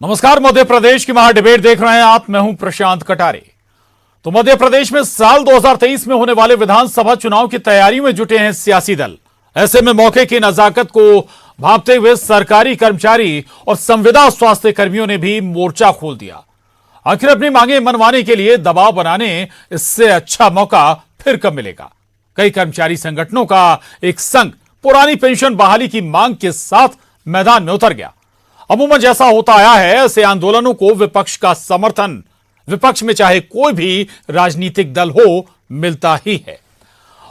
नमस्कार, मध्य प्रदेश की महा डिबेट देख रहे हैं आप। मैं हूं प्रशांत कटारे। तो मध्य प्रदेश में साल 2023 में होने वाले विधानसभा चुनाव की तैयारी में जुटे हैं सियासी दल। ऐसे में मौके की नजाकत को भांपते हुए सरकारी कर्मचारी और संविदा स्वास्थ्य कर्मियों ने भी मोर्चा खोल दिया। आखिर अपनी मांगे मनवाने के लिए दबाव बनाने इससे अच्छा मौका फिर कब मिलेगा। कई कर्मचारी संगठनों का एक संघ पुरानी पेंशन बहाली की मांग के साथ मैदान में उतर गया। अमूमन जैसा होता आया है, ऐसे आंदोलनों को विपक्ष का समर्थन, विपक्ष में चाहे कोई भी राजनीतिक दल हो, मिलता ही है।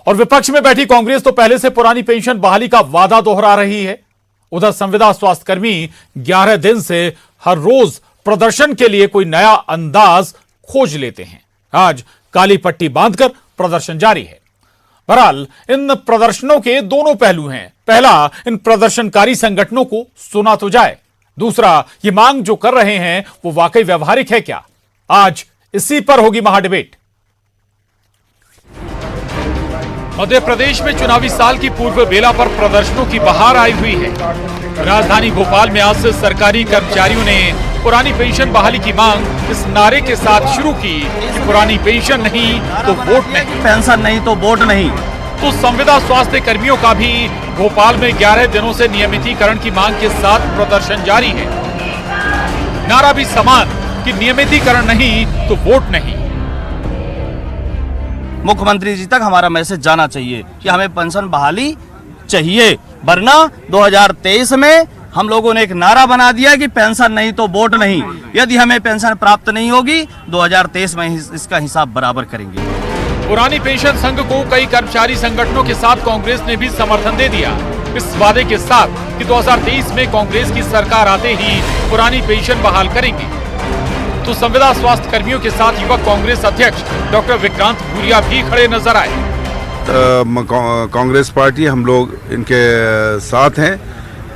और विपक्ष में बैठी कांग्रेस तो पहले से पुरानी पेंशन बहाली का वादा दोहरा रही है। उधर संविदा स्वास्थ्य कर्मी 11 दिन से हर रोज प्रदर्शन के लिए कोई नया अंदाज खोज लेते हैं। आज काली पट्टी बांधकर प्रदर्शन जारी है। बहरहाल इन प्रदर्शनों के दोनों पहलू हैं। पहला, इन प्रदर्शनकारी संगठनों को सुना तो जाए। दूसरा, ये मांग जो कर रहे हैं वो वाकई व्यवहारिक है क्या। आज इसी पर होगी महाडिबेट। मध्य प्रदेश में चुनावी साल की पूर्व बेला पर प्रदर्शनों की बहार आई हुई है। राजधानी भोपाल में आज से सरकारी कर्मचारियों ने पुरानी पेंशन बहाली की मांग इस नारे के साथ शुरू की कि पुरानी पेंशन नहीं तो वोट नहीं, पेंशन नहीं तो वोट नहीं। तो संविदा स्वास्थ्य कर्मियों का भी भोपाल में 11 दिनों से नियमितीकरण की मांग के साथ प्रदर्शन जारी है। नारा भी समान कि नियमितीकरण नहीं तो वोट नहीं। मुख्यमंत्री जी तक हमारा मैसेज जाना चाहिए कि हमें पेंशन बहाली चाहिए, वरना 2023 में हम लोगों ने एक नारा बना दिया कि पेंशन नहीं तो वोट नहीं। यदि हमें पेंशन प्राप्त नहीं होगी 2023 में इसका हिसाब बराबर करेंगे। पुरानी पेंशन संघ को कई कर्मचारी संगठनों के साथ कांग्रेस ने भी समर्थन दे दिया, इस वादे के साथ कि 2023 में कांग्रेस की सरकार आते ही पुरानी पेंशन बहाल करेंगे। तो संविदा स्वास्थ्य कर्मियों के साथ युवक कांग्रेस अध्यक्ष डॉक्टर विक्रांत भूरिया भी खड़े नजर आए। कांग्रेस पार्टी हम लोग इनके साथ हैं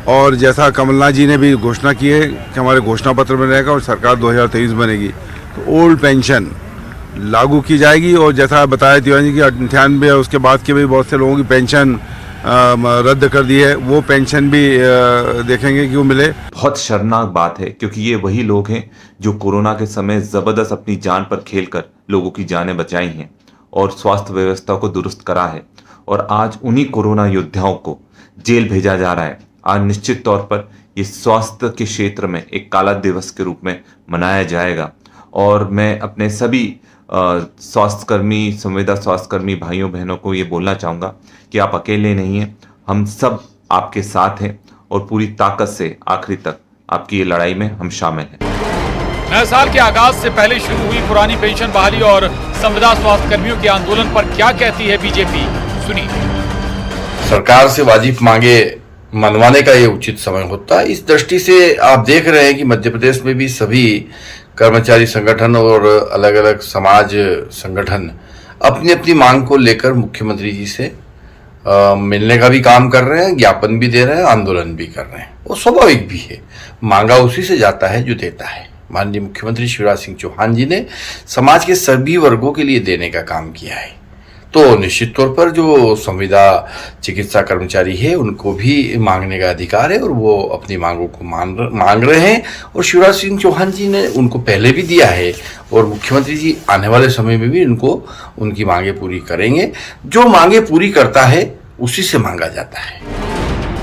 और जैसा कमलनाथ जी ने भी घोषणा की है कि हमारे घोषणा पत्र में रहेगा और सरकार 2023 बनेगी तो ओल्ड पेंशन लागू की जाएगी। और जैसा बताया तिवारी जी की 98 उसके बाद के भी बहुत से लोगों की पेंशन रद्द कर दी है, वो पेंशन भी देखेंगे कि वो मिले। बहुत शर्मनाक बात है क्योंकि ये वही लोग हैं जो कोरोना के समय जबरदस्त अपनी जान पर खेलकर लोगों की जानें बचाई हैं और स्वास्थ्य व्यवस्था को दुरुस्त करा है, और आज उन्हीं कोरोना योद्धाओं को जेल भेजा जा रहा है। आज निश्चित तौर पर ये स्वास्थ्य के क्षेत्र में एक काला दिवस के रूप में मनाया जाएगा। और मैं अपने सभी स्वास्थ्यकर्मी, संविदा स्वास्थ्यकर्मी भाइयों बहनों को ये बोलना चाहूँगा कि आप अकेले नहीं हैं, हम सब आपके साथ हैं और पूरी ताकत से आखिरी तक आपकी ये लड़ाई में हम शामिल हैं। नए साल के आगाज से पहले शुरू हुई पुरानी पेंशन बहाली और संविदा स्वास्थ्य कर्मियों के आंदोलन पर क्या कहती है बीजेपी, सुनिए। सरकार से वाजिब मांगे मनवाने का ये उचित समय होता है। इस दृष्टि से आप देख रहे हैं कि मध्य प्रदेश में भी सभी कर्मचारी संगठन और अलग अलग समाज संगठन अपनी अपनी मांग को लेकर मुख्यमंत्री जी से मिलने का भी काम कर रहे हैं, ज्ञापन भी दे रहे हैं, आंदोलन भी कर रहे हैं। वो स्वाभाविक भी है, मांगा उसी से जाता है जो देता है। माननीय मुख्यमंत्री शिवराज सिंह चौहान जी ने समाज के सभी वर्गों के लिए देने का काम किया है, तो निश्चित तौर पर जो संविदा चिकित्सा कर्मचारी है उनको भी मांगने का अधिकार है और वो अपनी मांगों को मांग रहे हैं। और शिवराज सिंह चौहान जी ने उनको पहले भी दिया है और मुख्यमंत्री जी आने वाले समय में भी उनको उनकी मांगे पूरी करेंगे। जो मांगे पूरी करता है उसी से मांगा जाता है।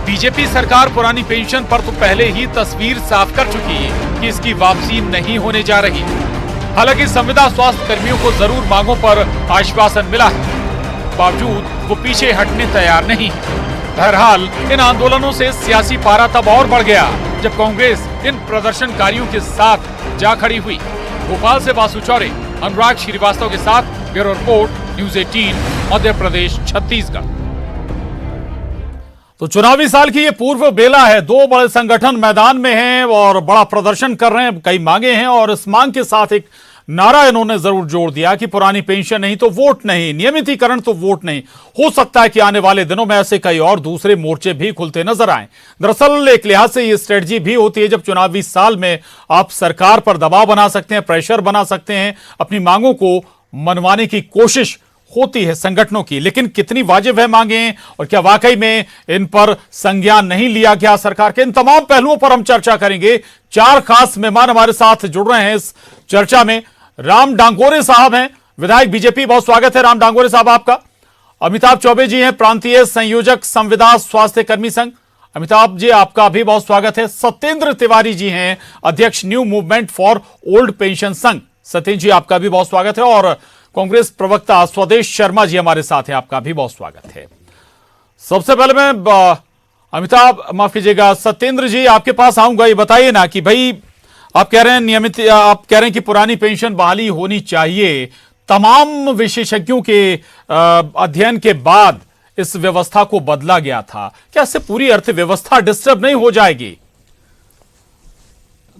बीजेपी सरकार पुरानी पेंशन पर तो पहले ही तस्वीर साफ कर चुकी है कि इसकी वापसी नहीं होने जा रही। हालांकि संविदा स्वास्थ्य कर्मियों को जरूर मांगों पर आश्वासन मिला है, बावजूद वो पीछे हटने तैयार नहीं है। बहरहाल इन आंदोलनों से सियासी पारा तब और बढ़ गया जब कांग्रेस इन प्रदर्शनकारियों के साथ जा खड़ी हुई। भोपाल से वासु चौरे, अनुराग श्रीवास्तव के साथ bureau report, news 18, Madhya Pradesh, Chhattisgarh. तो चुनावी साल की ये पूर्व बेला है। दो बड़े संगठन मैदान में हैं और बड़ा प्रदर्शन कर रहे हैं, कई मांगे हैं और इस मांग के साथ एक नारा इन्होंने जरूर जोड़ दिया कि पुरानी पेंशन नहीं तो वोट नहीं, नियमितीकरण तो वोट नहीं। हो सकता है कि आने वाले दिनों में ऐसे कई और दूसरे मोर्चे भी खुलते नजर आए। दरअसल एक लिहाज से ये स्ट्रेटजी भी होती है, जब चुनावी साल में आप सरकार पर दबाव बना सकते हैं, प्रेशर बना सकते हैं, अपनी मांगों को मनवाने की कोशिश होती है संगठनों की, लेकिन कितनी वाजिब है मांगे और क्या वाकई में इन पर संज्ञान नहीं लिया गया सरकार के, इन तमाम पहलुओं पर हम चर्चा करेंगे। 4 खास मेहमान हमारे साथ जुड़ रहे हैं इस चर्चा में। राम डांगोरे साहब हैं, विधायक बीजेपी, बहुत स्वागत है राम डांगोरे साहब आपका। अमिताभ चौबे जी हैं, प्रांतीय संयोजक संविदा स्वास्थ्य कर्मी संघ, अमिताभ जी आपका भी बहुत स्वागत है। सत्येंद्र तिवारी जी हैं, अध्यक्ष new movement for old pension संघ, सत्येंद्र जी आपका भी बहुत स्वागत है। और कांग्रेस प्रवक्ता स्वदेश शर्मा जी हमारे साथ हैं, आपका भी बहुत स्वागत है। सबसे पहले मैं अमिताभ, माफ कीजिएगा, सत्येंद्र जी आपके पास आऊंगा। ये बताइए ना कि भाई आप कह रहे हैं नियमित, आप कह रहे हैं कि पुरानी पेंशन बहाली होनी चाहिए, तमाम विशेषज्ञों के अध्ययन के बाद इस व्यवस्था को बदला गया था, क्या इससे पूरी अर्थव्यवस्था डिस्टर्ब नहीं हो जाएगी?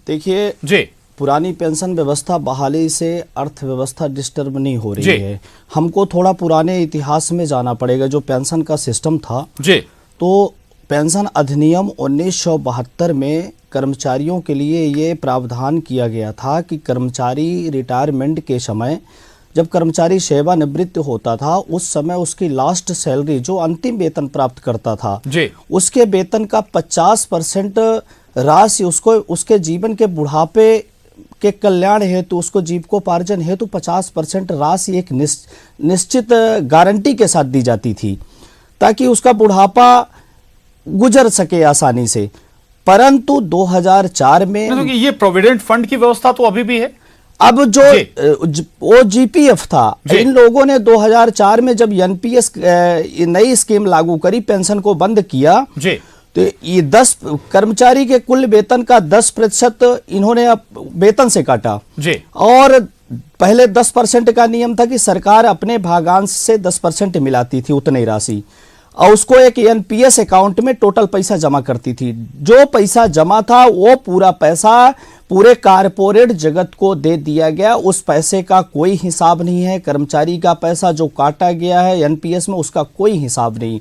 देखिए जी, पुरानी पेंशन व्यवस्था बहाली से अर्थव्यवस्था डिस्टर्ब नहीं हो रही है। हमको थोड़ा पुराने इतिहास में जाना पड़ेगा। जो पेंशन का सिस्टम था जी, तो पेंशन अधिनियम 1972 में कर्मचारियों के लिए ये प्रावधान किया गया था कि कर्मचारी रिटायरमेंट के समय, जब कर्मचारी सेवानिवृत्त होता था, उस समय उसकी लास्ट सैलरी, जो अंतिम वेतन प्राप्त करता था जी, उसके वेतन का 50% राशि उसको उसके जीवन के बुढ़ापे के कल्याण हेतु, उसको जीविकोपार्जन हेतु 50% राशि एक निश्चित गारंटी के साथ दी जाती थी, ताकि उसका बुढ़ापा गुजर सके आसानी से। परंतु 2004 में तो ये प्रोविडेंट फंड की व्यवस्था तो अभी भी है। अब जो वो जीपीएफ था, इन लोगों ने 2004 में जब एनपीएस नई स्कीम लागू करी, पेंशन को बंद किया जी, तो ये 10 कर्मचारी के कुल वेतन का 10% इन्होंने अब वेतन से काटा जी। और पहले 10% का नियम था कि सरकार अपने भागांश से 10% मिलाती थी उतनी राशि, और उसको एक एनपीएस अकाउंट में टोटल पैसा जमा करती थी। जो पैसा जमा था वो पूरा पैसा पूरे कारपोरेट जगत को दे दिया गया। उस पैसे का कोई हिसाब नहीं है। कर्मचारी का पैसा जो काटा गया है एनपीएस में, उसका कोई हिसाब नहीं।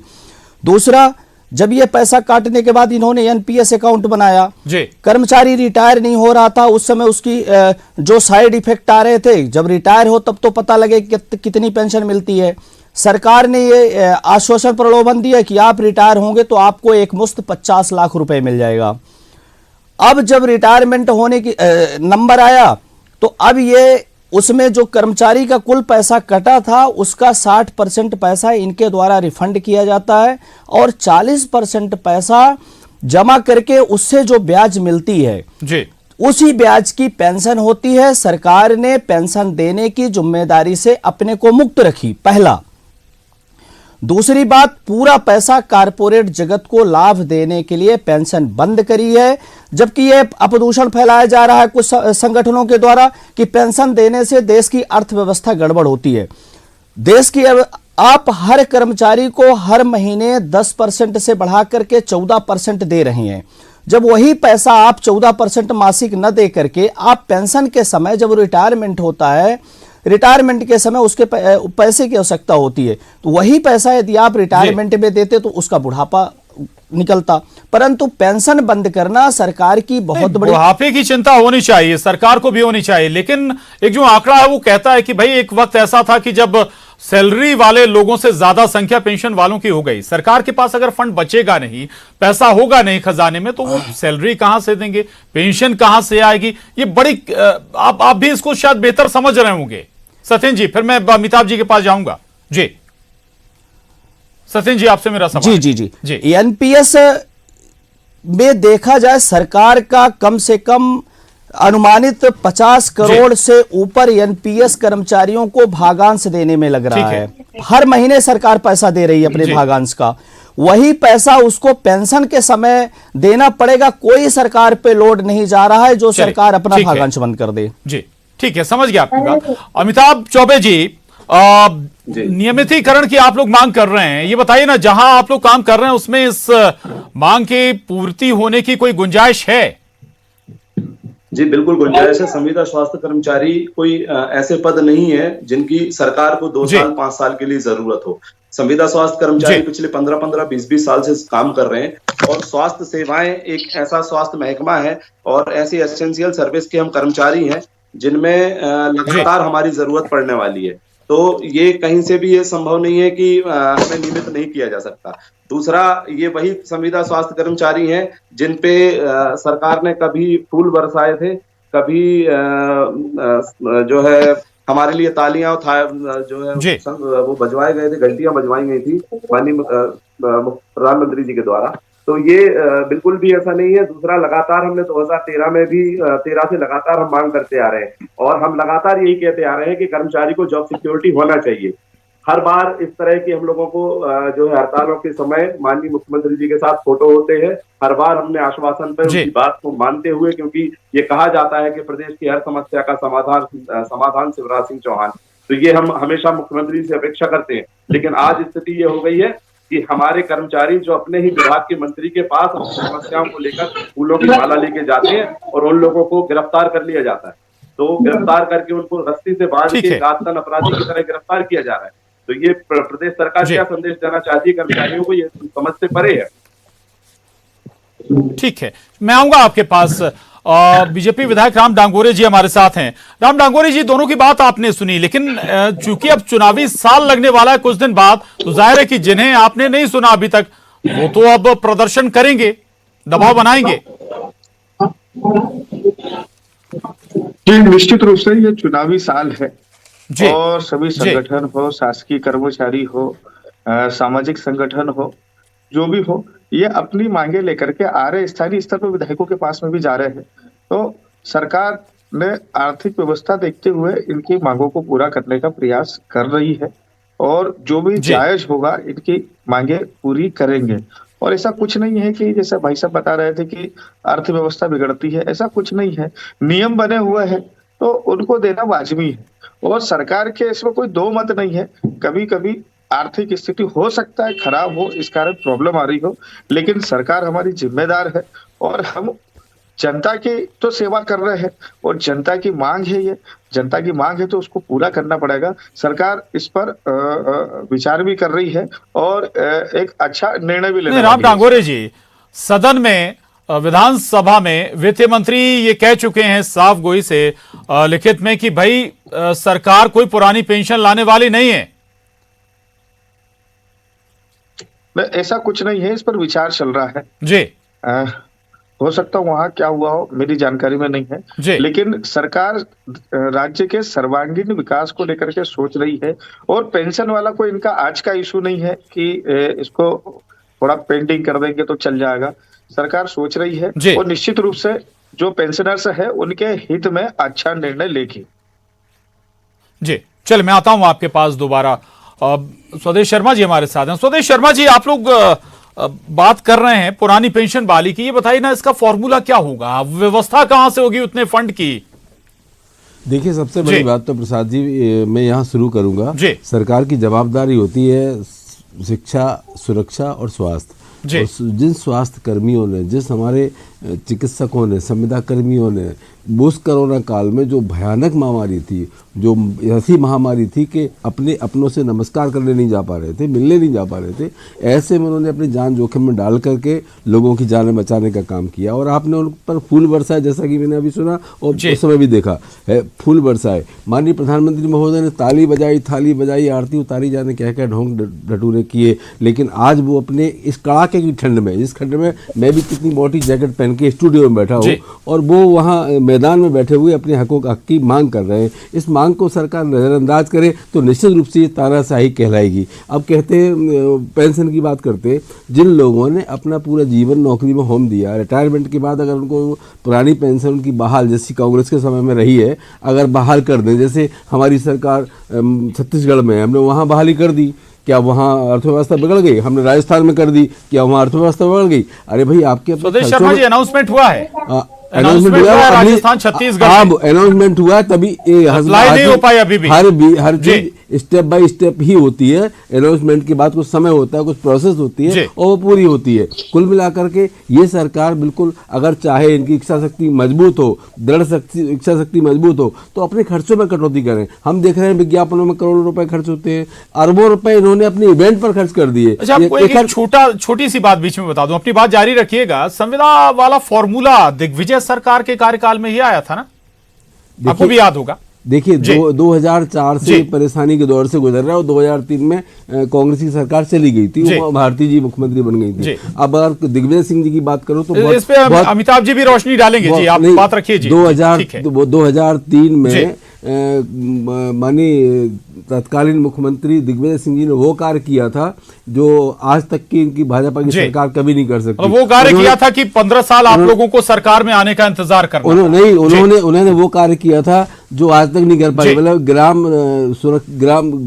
दूसरा, जब ये पैसा काटने के बाद इन्होंने एनपीएस अकाउंट बनाया जी, कर्मचारी रिटायर नहीं हो रहा था, उस समय उसकी जो साइड इफेक्ट आ रहे थे, जब रिटायर हो तब तो पता लगे कितनी पेंशन मिलती है। सरकार ने ये आश्वासन प्रलोभन दिया कि आप रिटायर होंगे तो आपको एक मुश्त 50 लाख रुपए मिल जाएगा। अब जब रिटायरमेंट होने की नंबर आया, तो अब ये उसमें जो कर्मचारी का कुल पैसा कटा था उसका 60% पैसा इनके द्वारा रिफंड किया जाता है, और 40% पैसा जमा करके उससे जो ब्याज मिलती है जी, उसी ब्याज की पेंशन होती है। सरकार ने पेंशन देने की जिम्मेदारी से अपने को मुक्त रखी, पहला। दूसरी बात, पूरा पैसा कारपोरेट जगत को लाभ देने के लिए पेंशन बंद करी है, जबकि यह अपदूषण फैलाया जा रहा है कुछ संगठनों के द्वारा कि पेंशन देने से देश की अर्थव्यवस्था गड़बड़ होती है। देश की आप हर कर्मचारी को हर महीने 10% से बढ़ा करके 14% दे रहे हैं। जब वही पैसा आप 14% मासिक न दे करके आप पेंशन के समय, जब रिटायरमेंट होता है, रिटायरमेंट के समय उसके पैसे की आवश्यकता होती है, तो वही पैसा यदि आप रिटायरमेंट में देते तो उसका बुढ़ापा निकलता। परंतु पेंशन बंद करना सरकार की बहुत बड़ी, बुढ़ापे की चिंता होनी चाहिए, सरकार को भी होनी चाहिए, लेकिन एक जो आंकड़ा है वो कहता है कि भाई एक वक्त ऐसा था कि जब सैलरी वाले लोगों से ज्यादा संख्या पेंशन वालों की हो गई, सरकार के पास अगर फंड बचेगा नहीं, पैसा होगा नहीं खजाने में, तो वो सैलरी कहां से देंगे, पेंशन कहां से आएगी? ये बड़ी आप भी इसको शायद बेहतर समझ रहे होंगे सत्येंद्र जी। फिर मैं अमिताभ जी के पास जाऊंगा जी। सत्येंद्र जी, आपसे मेरा सवाल। जी। एनपीएस में देखा जाए, सरकार का कम से कम अनुमानित 50 करोड़ से ऊपर एनपीएस कर्मचारियों को भागांश देने में लग रहा है। हर महीने सरकार पैसा दे रही है अपने भागांश का, वही पैसा उसको पेंशन के समय देना पड़ेगा। कोई सरकार पे लोड नहीं जा रहा है जो सरकार अपना भागांश बंद कर दे। जी, ठीक है, समझ गया आपकी बात। अमिताभ चौबे जी, नियमितीकरण की आप लोग मांग कर रहे हैं, ये बताइए ना, जहां आप लोग काम कर रहे हैं उसमें इस मांग की पूर्ति होने की कोई गुंजाइश है? जी बिल्कुल गुंजाइश है। संविदा स्वास्थ्य कर्मचारी कोई ऐसे पद नहीं है जिनकी सरकार को 2 साल 5 साल के लिए जरूरत हो। संविदा स्वास्थ्य कर्मचारी पिछले 15-15, 20-20 साल से काम कर रहे हैं, और स्वास्थ्य सेवाएं एक ऐसा स्वास्थ्य महकमा है और ऐसी एसेंशियल सर्विस के हम कर्मचारी हैं जिनमें लगातार हमारी जरूरत पड़ने वाली है। तो ये कहीं से भी ये संभव नहीं है कि हमें नियमित नहीं किया जा सकता। दूसरा, ये वही संविदा स्वास्थ्य कर्मचारी हैं जिन पे सरकार ने कभी फूल बरसाए थे, कभी जो है हमारे लिए तालियां जो है वो बजवाए गए थे, घंटियां बजवाई गई थी माननीय प्रधानमंत्री जी के द्वारा। तो ये बिल्कुल भी ऐसा नहीं है। दूसरा, लगातार हमने 2013 में भी 13 से लगातार हम मांग करते आ रहे हैं और हम लगातार यही कहते आ रहे हैं कि कर्मचारी को जॉब सिक्योरिटी होना चाहिए। हर बार इस तरह की हम लोगों को जो है हड़तालों के समय माननीय मुख्यमंत्री जी के साथ फोटो होते हैं। हर बार हमने आश्वासन पर उनकी बात को मानते हुए, क्योंकि ये कहा जाता है कि प्रदेश की हर समस्या का समाधान शिवराज सिंह चौहान, तो ये हम हमेशा मुख्यमंत्री से अपेक्षा करते हैं। लेकिन आज स्थिति ये हो गई है कि हमारे कर्मचारी जो अपने ही विभाग के मंत्री के पास अपनी समस्याओं को लेकर फूलों की माला लेके जाते हैं और उन लोगों को गिरफ्तार कर लिया जाता है। तो गिरफ्तार करके उनको रस्सी से बांध के घातन अपराधी की तरह गिरफ्तार किया जा रहा है। तो ये प्रदेश सरकार क्या संदेश देना चाहती है कर्मचारियों को, ये समझ से परे है। ठीक है, मैं आऊंगा आपके पास। बीजेपी विधायक राम डांगोरे जी हमारे साथ हैं। राम डांगोरे जी, दोनों की बात आपने सुनी, लेकिन चूंकि अब चुनावी साल लगने वाला है कुछ दिन बाद, तो जाहिर है कि जिन्हें आपने नहीं सुना अभी तक, वो तो अब प्रदर्शन करेंगे, दबाव बनाएंगे। जी, निश्चित रूप से ये चुनावी साल है और सभी संगठन हो, शासकीय कर्मचारी हो, सामाजिक संगठन हो, जो भी हो, ये अपनी मांगे लेकर के आ रहे, स्थानीय स्तर पर विधायकों के पास में भी जा रहे हैं। तो सरकार ने आर्थिक व्यवस्था देखते हुए इनकी मांगों को पूरा करने का प्रयास कर रही है और जो भी जायज होगा इनकी मांगे पूरी करेंगे। और ऐसा कुछ नहीं है कि जैसा भाई साहब बता रहे थे कि अर्थव्यवस्था बिगड़ती है, ऐसा कुछ नहीं है। नियम बने हुए हैं तो उनको देना वाजिबी है और सरकार के इसमें कोई दो मत नहीं है। कभी कभी आर्थिक स्थिति हो सकता है खराब हो, इस कारण प्रॉब्लम आ रही हो, लेकिन सरकार हमारी जिम्मेदार है और हम जनता की तो सेवा कर रहे हैं और जनता की मांग है, ये जनता की मांग है तो उसको पूरा करना पड़ेगा। सरकार इस पर विचार भी कर रही है और एक अच्छा निर्णय भी लेना। राम डांगोरे जी, सदन में विधानसभा में वित्त मंत्री ये कह चुके हैं साफ गोई से लिखित में कि भाई सरकार कोई पुरानी पेंशन लाने वाली नहीं है। ऐसा कुछ नहीं है, इस पर विचार चल रहा है जी। हो सकता है वहां क्या हुआ हो, मेरी जानकारी में नहीं है, लेकिन सरकार राज्य के सर्वांगीण विकास को लेकर के सोच रही है और पेंशन वाला कोई इनका आज का इशू नहीं है कि इसको थोड़ा पेंडिंग कर देंगे तो चल जाएगा। सरकार सोच रही है और निश्चित रूप से जो पेंशनर्स है उनके हित में अच्छा निर्णय लेगी। जी, चल मैं आता हूं आपके पास दोबारा। स्वदेश शर्मा जी हमारे साथ हैं। स्वदेश शर्मा जी, आप लोग बात कर रहे हैं पुरानी पेंशन बहाली की, ये बताइए ना इसका फॉर्मूला क्या होगा, व्यवस्था कहां से होगी उतने फंड की? देखिए, सबसे बड़ी बात तो प्रसाद जी मैं यहाँ शुरू करूंगा। सरकार की जवाबदारी होती है शिक्षा, सुरक्षा और स्वास्थ्य। और जिन स्वास्थ्य कर्मियों ने, जिस हमारे चिकित्सकों ने, संविदा कर्मियों ने उस कोरोना काल में जो भयानक महामारी थी, जो ऐसी महामारी थी कि अपनों से नमस्कार करने नहीं जा पा रहे थे, मिलने नहीं जा पा रहे थे, ऐसे में उन्होंने अपनी जान जोखिम में डाल करके लोगों की जानें बचाने का काम किया। और आपने उन पर फूल बरसाए, जैसा कि मैंने अभी सुना और उस समय भी देखा है, फूल बरसाए। माननीय प्रधानमंत्री महोदय ने ताली बजाई, थाली बजाई, आरती उतारी, जाने क्या क्या ढोंग ढटूरे किए, लेकिन आज वो अपने इस कड़ाके की ठंड में, इस ठंड में मैं भी कितनी मोटी जैकेट पहन के स्टूडियो में बैठा हूँ और वो वहाँ मैदान में बैठे हुए अपने हकों की मांग कर रहे हैं। इस मांग को सरकार नजरअंदाज करे तो निश्चित रूप से ये तानाशाही कहलाएगी। अब कहते हैं पेंशन की बात करते, जिन लोगों ने अपना पूरा जीवन नौकरी में होम दिया, रिटायरमेंट के बाद अगर उनको पुरानी पेंशन उनकी बहाल, जैसी कांग्रेस के समय में रही है, अगर बहाल कर दें, जैसे हमारी सरकार छत्तीसगढ़ में, हमने वहाँ बहाली कर दी, क्या वहाँ अर्थव्यवस्था बिगड़ गई? हमने राजस्थान में कर दी, क्या वहाँ अर्थव्यवस्था बिगड़ गई? अरे भाई, आपके स्वदेश शर्मा जी, अनाउंसमेंट हुआ है, अनाउंसमेंट हुआ राजस्थान छत्तीसगढ़, अनाउंसमेंट हुआ, तभी नहीं हो पाई अभी भी। हर चीज स्टेप बाय स्टेप ही होती है। अनाउंसमेंट के बाद कुछ समय होता है, कुछ प्रोसेस होती है और वो पूरी होती है। कुल मिलाकर के ये सरकार बिल्कुल, अगर चाहे इनकी इच्छा शक्ति मजबूत हो, दृढ़ इच्छा शक्ति मजबूत हो, तो अपने खर्चों में कटौती करें। हम देख रहे हैं विज्ञापनों में करोड़ों रुपए खर्च होते हैं, अरबों रुपए इन्होंने अपने इवेंट पर खर्च कर दिए। अच्छा, आपको एक छोटी सी बात बीच में बता दूं, अपनी बात जारी रखिएगा। संविदा वाला फॉर्मूला दिग्विजय सरकार के कार्यकाल में ही आया था ना, आपको भी याद होगा। देखिए 2004 से परेशानी के दौर से गुजर रहा है और 2003 में कांग्रेस की सरकार चली गई थी, वो भारती जी मुख्यमंत्री बन गई थी। अब अगर दिग्विजय सिंह जी की बात करो तो इस पे अमिताभ जी भी रोशनी डालेंगे जी, आप बात रखिए जी। 2003 में माननीय तत्कालीन मुख्यमंत्री दिग्विजय सिंह जी ने वो कार्य किया था जो आज तक की इनकी भाजपा की सरकार कभी नहीं कर सकती। वो कार्य किया था कि 15 साल आप लोगों को सरकार में आने का इंतजार करना। उन्होंने वो कार्य किया था जो आज तक नहीं कर पाए, मतलब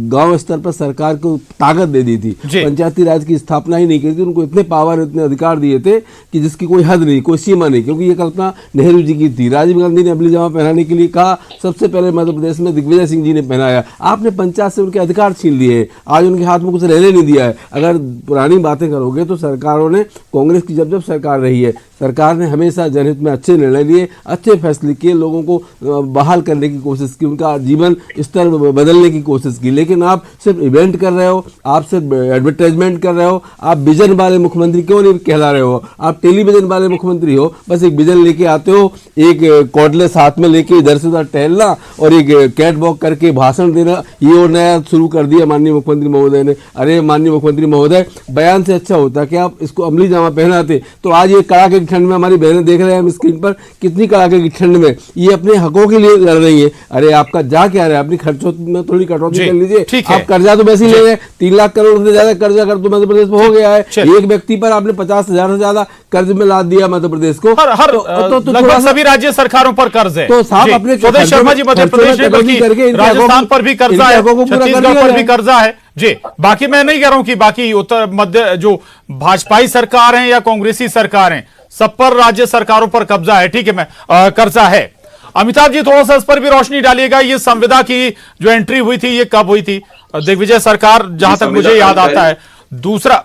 गांव स्तर पर सरकार को ताकत दे दी थी, पंचायती राज की स्थापना ही नहीं की थी, उनको इतने पावर इतने अधिकार दिए थे कि जिसकी कोई हद नहीं, कोई सीमा नहीं, क्योंकि ये कल्पना नेहरू जी की थी। राजीव गांधी ने अमली जामा पहनाने के लिए कहा, सबसे पहले मध्य प्रदेश में दिग्विजय सिंह जी ने पहनाया। आपने पंचायत से उनके अधिकार छीन लिए, आज उनके हाथ में कुछ रहने नहीं दिया है। अगर पुरानी बातें करोगे तो सरकारों ने, कांग्रेस की जब सरकार रही है, सरकार ने हमेशा जनहित में अच्छे निर्णय लिए, अच्छे फैसले किए, लोगों को बहाल करने की कोशिश की, उनका जीवन स्तर बदलने की कोशिश की। लेकिन आप सिर्फ इवेंट कर रहे हो, आप सिर्फ एडवर्टाइजमेंट कर रहे हो, आप विजन वाले मुख्यमंत्री क्यों नहीं कहला रहे हो? आप टेलीविजन वाले मुख्यमंत्री हो, बस एक विजन लेके आते हो, एक कॉर्डलेस हाथ में लेके इधर से उधर टहलना और एक कैट वॉक करके भाषण देना। ये और नया शुरू कर दिया माननीय मुख्यमंत्री महोदय ने। अरे माननीय मुख्यमंत्री महोदय, बयान से अच्छा होता कि आप इसको अमली जामा पहनाते। तो आज ये कड़ाके की ठंड में, हमारी बहनें देख रहे हैं हम स्क्रीन पर, कितनी कड़ाके की ठंड में ये अपने हकों के लिए लड़ रही है। अरे आपका जा क्या रहा है? अपनी खर्चों में थोड़ी कटौती कर लीजिए। आप कर्जा तो वैसे ही ले रहे हैं, 3 लाख करोड़ से ज्यादा कर्जा कर तो मध्य प्रदेश में हो गया है। एक व्यक्ति पर आपने 50,000 से ज्यादा कर्ज में लाद दिया मध्य प्रदेश को। लगभग सभी राज्य सरकारों पर कर्ज है। तो साहब अपने स्वदेश शर्मा जी मध्य प्रदेश में, बल्कि राजस्थान पर भी कर्जा है, छत्तीसगढ़ पर भी कर्जा है जी। बाकी मैं नहीं कह रहा हूं कि बाकी उत्तर मध्य जो भाजपाई सरकार है या कांग्रेसी सरकार है, सब पर राज्य सरकारों पर कब्जा है, ठीक है, मैं कर्जा है। अमिताभ जी थोड़ा सा इस पर भी रोशनी डालिएगा, ये संविदा की जो एंट्री हुई थी ये कब हुई थी? दिग्विजय सरकार, जहां तक मुझे याद आता है। दूसरा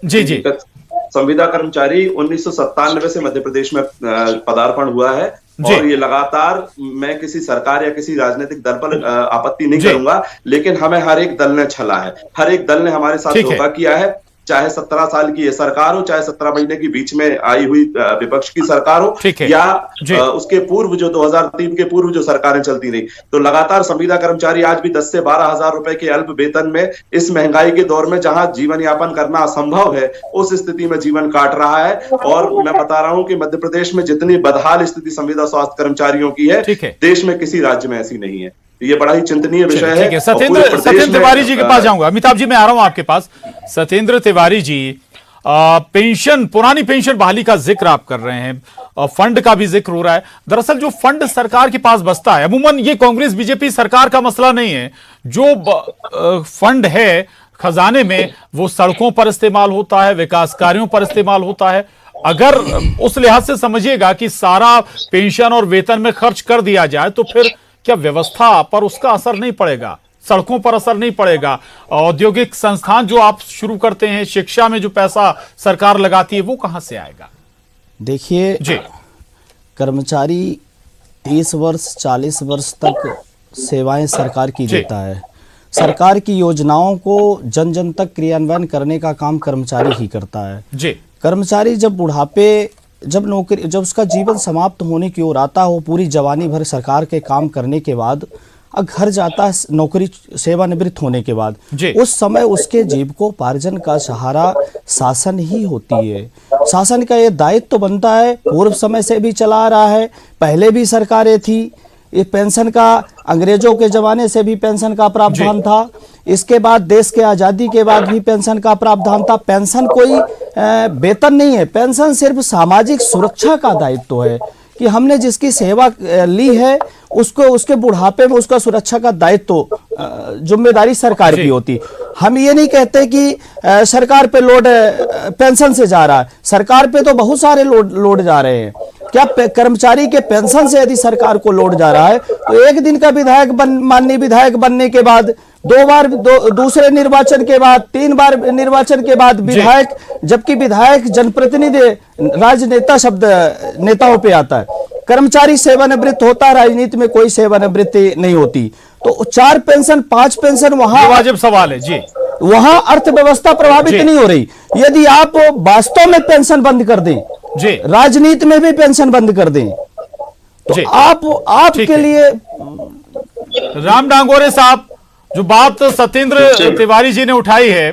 जी संविदा कर्मचारी 1997 से मध्य प्रदेश में पदार्पण हुआ है और ये लगातार, मैं किसी सरकार या किसी राजनीतिक दल पर आपत्ति नहीं करूंगा, लेकिन हमें हर एक दल ने छला है, हर एक दल ने हमारे साथ धोखा किया है, चाहे 17 साल की ये सरकार हो, चाहे 17 महीने की बीच में आई हुई विपक्ष की सरकार हो, या उसके पूर्व जो 2003 के पूर्व जो सरकारें चलती रही। तो लगातार संविदा कर्मचारी आज भी 10 से 12 हजार रुपए के अल्प वेतन में, इस महंगाई के दौर में जहां जीवन यापन करना असंभव है, उस स्थिति में जीवन काट रहा है। और मैं बता रहा हूं कि मध्य प्रदेश में जितनी बदहाल स्थिति संविदा स्वास्थ्य कर्मचारियों की है, देश में किसी राज्य में ऐसी नहीं है। ये बड़ा ही चिंतनीय विषय है। सत्येंद्र तिवारी जी के पास जाऊंगा। अमिताभ जी मैं आ रहा हूं आपके पास। सत्येंद्र तिवारी जी, पेंशन, पुरानी पेंशन बहाली का जिक्र आप कर रहे हैं, फंड का भी जिक्र हो रहा है। दरअसल जो फंड सरकार के पास बचता है, अमूमन ये कांग्रेस बीजेपी सरकार का मसला नहीं है, जो फंड है खजाने में वो सड़कों पर इस्तेमाल होता है, विकास कार्यों पर इस्तेमाल होता है। अगर उस लिहाज से समझिएगा कि सारा पेंशन और वेतन में खर्च कर दिया जाए तो फिर क्या व्यवस्था पर उसका असर नहीं पड़ेगा, सड़कों पर असर नहीं पड़ेगा? औद्योगिक संस्थान जो आप शुरू करते हैं, शिक्षा में जो पैसा सरकार लगाती है, वो कहां से आएगा? देखिए जी, कर्मचारी 30 वर्ष 40 वर्ष तक सेवाएं सरकार की देता है। सरकार की योजनाओं को जन जन तक क्रियान्वयन करने का काम कर्मचारी ही करता है जी। कर्मचारी जब बुढ़ापे, जब नौकरी, जब उसका जीवन समाप्त होने की ओर आता हो, पूरी जवानी भर सरकार के काम करने के बाद घर जाता है नौकरी सेवानिवृत्त होने के बाद, उस समय उसके जीविकोपार्जन का सहारा शासन ही होती है। शासन का ये दायित्व तो बनता है, पूर्व समय से भी चला आ रहा है, पहले भी सरकारें थी, ये पेंशन का अंग्रेजों के जमाने से भी पेंशन का प्रावधान था, इसके बाद देश के आज़ादी के बाद भी पेंशन का प्रावधान था। पेंशन कोई वेतन नहीं है, पेंशन सिर्फ सामाजिक सुरक्षा का दायित्व है कि हमने जिसकी सेवा ली है उसको, उसके बुढ़ापे में उसका सुरक्षा का दायित्व, जिम्मेदारी सरकार की होती। हम ये नहीं कहते कि सरकार पे लोड पेंशन से जा रहा है, सरकार पे तो बहुत सारे लोड जा रहे हैं। क्या कर्मचारी के पेंशन से यदि सरकार को लोड जा रहा है तो एक दिन का विधायक माननीय विधायक बनने के बाद, 2 बार दूसरे निर्वाचन के बाद, 3 बार निर्वाचन के बाद विधायक, जबकि विधायक जनप्रतिनिधि राजनेता शब्द नेताओं पे आता है, कर्मचारी सेवानिवृत्त होता है, राजनीति में कोई सेवानिवृत्ति नहीं होती। तो 4 पेंशन 5 पेंशन वहां वाजिब सवाल है जी, वहां अर्थव्यवस्था प्रभावित नहीं हो रही। यदि आप वास्तव में पेंशन बंद कर दें जी, राजनीति में भी पेंशन बंद कर दें, तो आपके लिए राम डांगोरे साहब, जो बात सत्येंद्र तिवारी जी ने उठाई है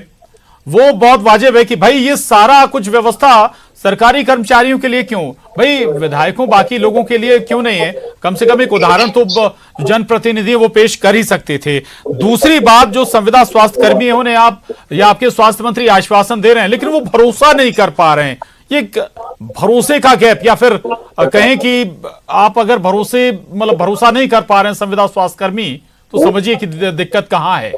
वो बहुत वाजिब है कि भाई ये सारा कुछ व्यवस्था सरकारी कर्मचारियों के लिए क्यों, भाई विधायकों बाकी लोगों के लिए क्यों नहीं है? कम से कम एक उदाहरण तो जनप्रतिनिधि वो पेश कर ही सकते थे। दूसरी बात, जो संविदा स्वास्थ्य कर्मी है उन्हें आप या आपके स्वास्थ्य मंत्री आश्वासन दे रहे हैं लेकिन वो भरोसा नहीं कर पा रहे हैं। ये भरोसे का गैप, या फिर कहें कि आप अगर भरोसा नहीं कर पा रहे हैं संविदा स्वास्थ्य कर्मी, तो समझिए कि दिक्कत कहां है।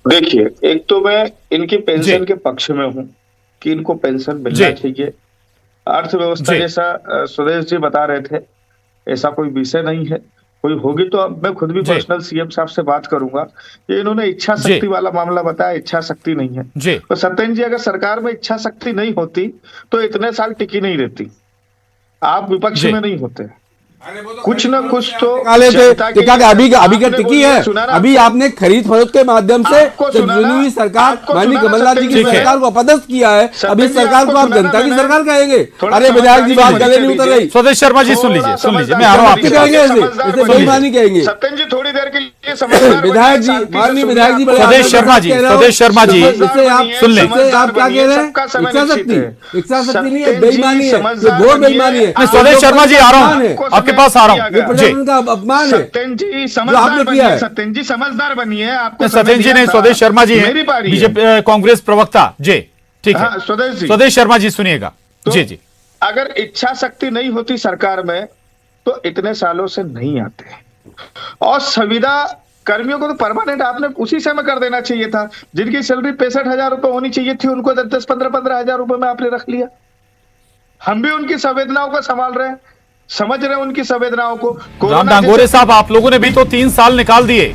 देखिए, एक तो मैं इनकी पेंशन के पक्ष में हूं कि इनको पेंशन मिलना चाहिए। अर्थव्यवस्था जैसा सुरेश जी बता रहे थे, ऐसा कोई विषय नहीं है। कोई होगी तो अब मैं खुद भी पर्सनल सीएम साहब से बात करूंगा। ये इन्होंने इच्छा शक्ति वाला मामला बताया, इच्छा शक्ति नहीं है। तो सत्येंद्र जी, अगर सरकार में इच्छा शक्ति नहीं होती तो इतने साल टिकी नहीं रहती। आप विपक्ष में नहीं होते, कुछ ना कुछ तो अभी का टिकी है। अभी आपने खरीद फरोख्त के माध्यम से चुनी सरकार माननीय कमलनाथ जी की सरकार को अपदस्थ किया है। अभी सरकार को आप जनता की सरकार कहेंगे। अरे विधायक जी बात गले नहीं उतर रही। स्वदेश शर्मा जी सुन लीजिए, मैं आ रहा हूं आपके कहेंगे बेईमानी कहेंगे सत्येंद्र जी थोड़ी देर के लिए विधायक जी, माननीय विधायक जी, स्वदेश शर्मा जी सुन लें, आप क्या कह रहे हैं? इच्छा शक्ति नहीं है, बेईमानी है, घोर बेईमानी है। स्वदेश शर्मा जी आ रहा हूँ, आपके पास आ रहा हूँ। सत्येंद्र जी समझदार बनिए, सत्येंद्र जी समझदार बनिए। आपको सत्येंद्र जी नहीं, स्वदेश शर्मा जी हैं, बीजेपी कांग्रेस प्रवक्ता। जी ठीक है, स्वदेश शर्मा जी सुनिएगा। जी जी, अगर इच्छा शक्ति नहीं होती सरकार में तो इतने सालों से नहीं आते। और संविदा कर्मियों को तो परमानेंट आपने उसी समय कर देना चाहिए था। जिनकी सैलरी 65,000 रुपए होनी चाहिए थी, उनको 10-10, 15-15 हजार रुपए में आपने रख लिया। हम भी उनकी संवेदनाओं को संभाल रहे हैं, समझ रहे हैं उनकी संवेदनाओं को। राम डांगोरे साहब, आप लोगों ने भी तो 3 साल निकाल दिए।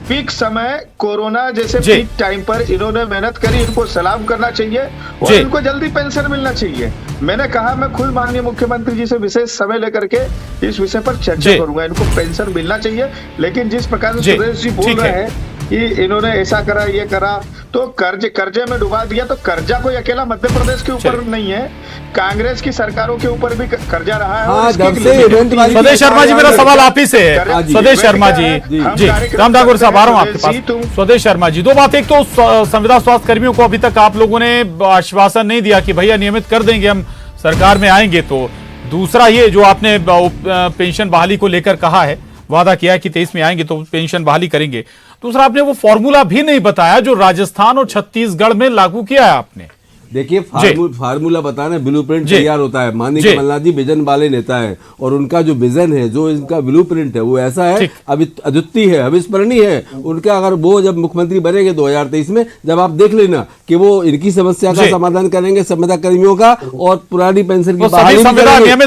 पीक समय कोरोना जैसे पीक टाइम पर इन्होंने मेहनत करी, इनको सलाम करना चाहिए और इनको जल्दी पेंशन मिलना चाहिए। मैंने कहा मैं खुद माननीय मुख्यमंत्री जी से विशेष समय लेकर के इस विषय पर चर्चा करूंगा। इनको पेंशन मिलना चाहिए। लेकिन जिस प्रकार से सुरेश जी बोल रहे हैं कि इन्होंने ऐसा करा, ये करा, तो कर्जे में डुबा दिया। तो कर्जा कोई अकेला मध्य प्रदेश के ऊपर नहीं है, कांग्रेस की सरकारों के ऊपर भी कर्जा रहा है। स्वदेश शर्मा जी, मेरा सवाल आप ही से है। स्वदेश शर्मा जी, जी राम डांगोरे साहब आ रहा हूँ आपके पास। स्वदेश शर्मा जी, दो बात। एक तो संविदा स्वास्थ्य कर्मियों को अभी तक आप लोगों ने आश्वासन नहीं दिया कि भैया नियमित कर देंगे, हम सरकार में आएंगे तो। दूसरा ये जो आपने पेंशन बहाली को लेकर कहा है, वादा किया है कि 23 में आएंगे तो पेंशन बहाली करेंगे। दूसरा, आपने वो फॉर्मूला भी नहीं बताया जो राजस्थान और छत्तीसगढ़ में लागू किया है आपने। देखिए, फार्मूला बताना, ब्लूप्रिंट तैयार होता है। माननीय कमलनाथ जी विजन वाले नेता है और उनका जो विजन है, जो इनका ब्लूप्रिंट है, वो ऐसा है, अद्वितीय है, अविस्मरणीय है उनका। अगर वो जब मुख्यमंत्री बनेंगे 2023 में, जब आप देख लेना कि वो इनकी समस्या का समाधान करेंगे, संविदा कर्मियों का, और पुरानी पेंशन की बहाली करेंगे,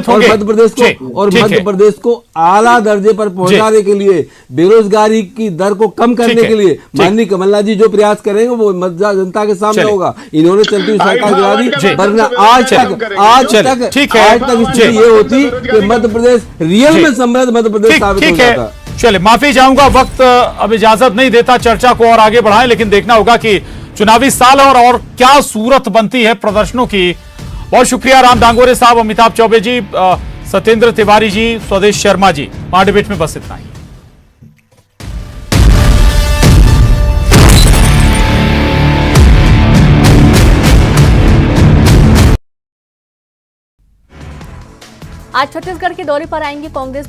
और मध्य प्रदेश को आला दर्जे पर पहुंचाने के लिए, बेरोजगारी की दर को कम करने के लिए माननीय कमलनाथ जी जो प्रयास करेंगे वो जनता के सामने होगा। इन्होंने चलती वरना आज तक स्थिति ये होती कि मध्य प्रदेश रियल में समृद्ध मध्य प्रदेश साबित हो जाता। चलिए, माफी चाहूंगा, वक्त अब इजाजत नहीं देता चर्चा को और आगे बढ़ाएं, लेकिन देखना होगा कि चुनावी साल और क्या सूरत बनती है प्रदर्शनों की। बहुत शुक्रिया राम डांगोरे साहब, अमिताभ चौबे जी, सत्येंद्र तिवारी जी, स्वदेश शर्मा जी। महाडिबेट में बस इतना ही। आज छत्तीसगढ़ के दौरे पर आएंगे कांग्रेस